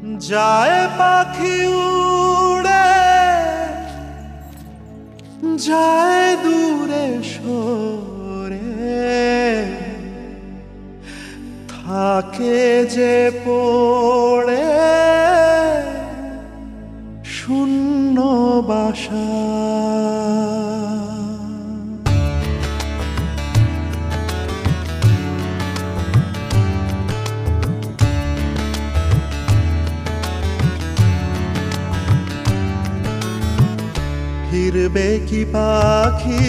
যায় পাখি উড়ে, যায় দূরে সরে, থাকে যে পড়ে শূন্য বাসা। ফিরবে কি পাখি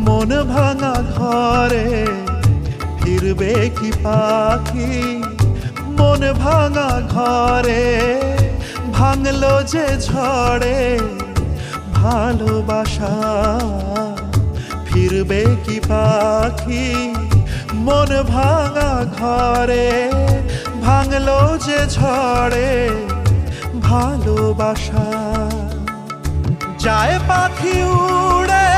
মন ভাঙা ঘরে, ফিরবে কি পাখি মন ভাঙা ঘরে, ভাঙলো যে ঝড়ে ভালোবাসা। ফিরবে কি পাখি মন ভাঙা ঘরে, ভাঙলো যে ঝড়ে ভালোবাসা। যায় পাখি উড়ে,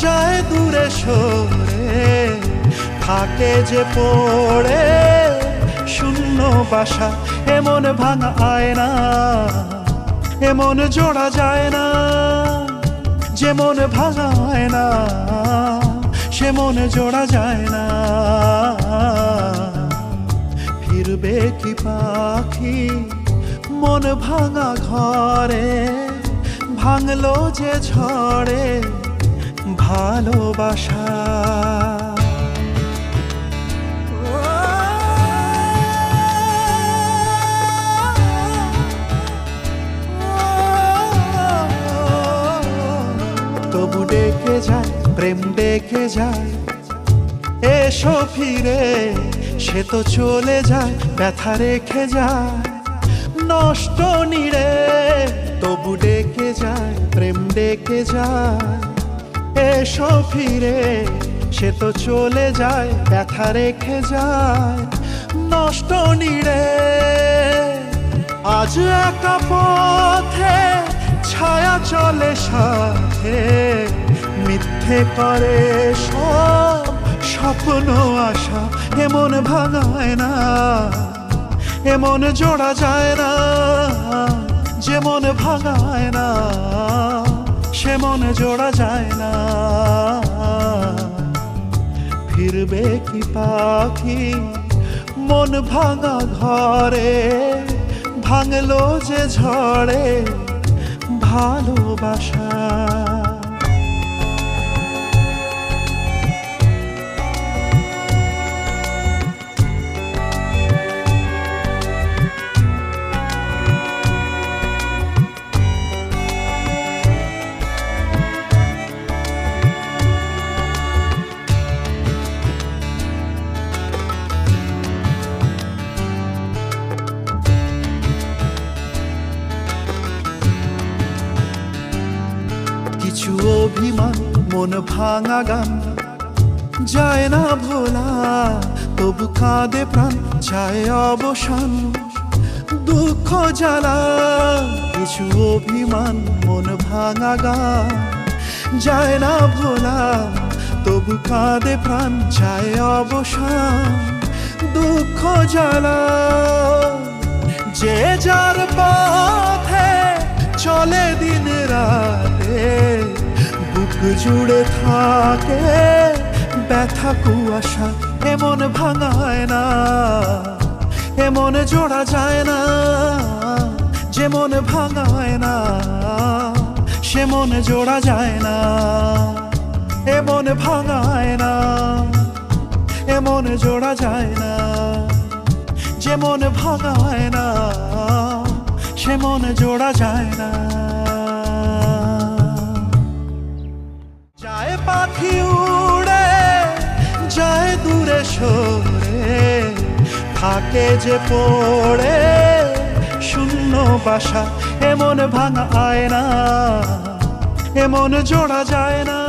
যায় দূরে সরে, থাকে যে পড়ে শূন্য বাসা। এমন ভাঙা আয়না, এমন জোড়া যায় না, যেমন ভাঙা আয়না সে মন জোড়া যায় না। ফিরবে কি পাখি মন ভাঙা ঘরে, ভাঙলো যে ঝড়ে ভালোবাসা। তবু ডেকে যায় প্রেম ডেকে যায়, এসো ফিরে, সে তো চলে যায় ব্যথা রেখে যায় নষ্ট নিড়ে। তবু ডেকে যায় প্রেম ডেকে যায়, এসো ফিরে, সে তো চলে যায় ব্যথা রেখে যায় নষ্ট নিড়ে। আজ একা পথে ছায়া চলে সাথে, মিথ্যে করে সব স্বপ্ন আশা। এমন ভাঙায় না, এমন জোড়া যায় না, যেমন ভাঙায় না সে মন জোড়া যায় না। ফিরবে কি পাখি মন ভাঙা ঘরে, ভাঙলো যে ঝড়ে ভালোবাসা। কিছু অভিমান মন ভাঙা গান যায় না ভোলা, তবু কাঁদে প্রাণ যায় অবসান দুঃখ জ্বালা। কিছু অভিমান মন ভাঙা গান যায় না ভোলা, তবু কাঁদে প্রাণ যায় অবসান দুঃখ জ্বালা। যে যার পথে চলে দিন রাতে, বুক জুড়ে থাকে ব্যথা কুয়াশা। এমন ভাঙায় না, এমন জোড়া যায় না, যেমন ভাঙায় না সে মন জোড়া যায় না। এমন ভাঙায় না, এমন জোড়া যায় না, যেমন ভাঙায় না সে মন জোড়া যায় না। যায় পাখি উড়ে, যায় দূরে সরে, থাকে যে পড়ে শূন্য বাসা। এমন ভাঙা আয়না, এমন জোড়া যায় না।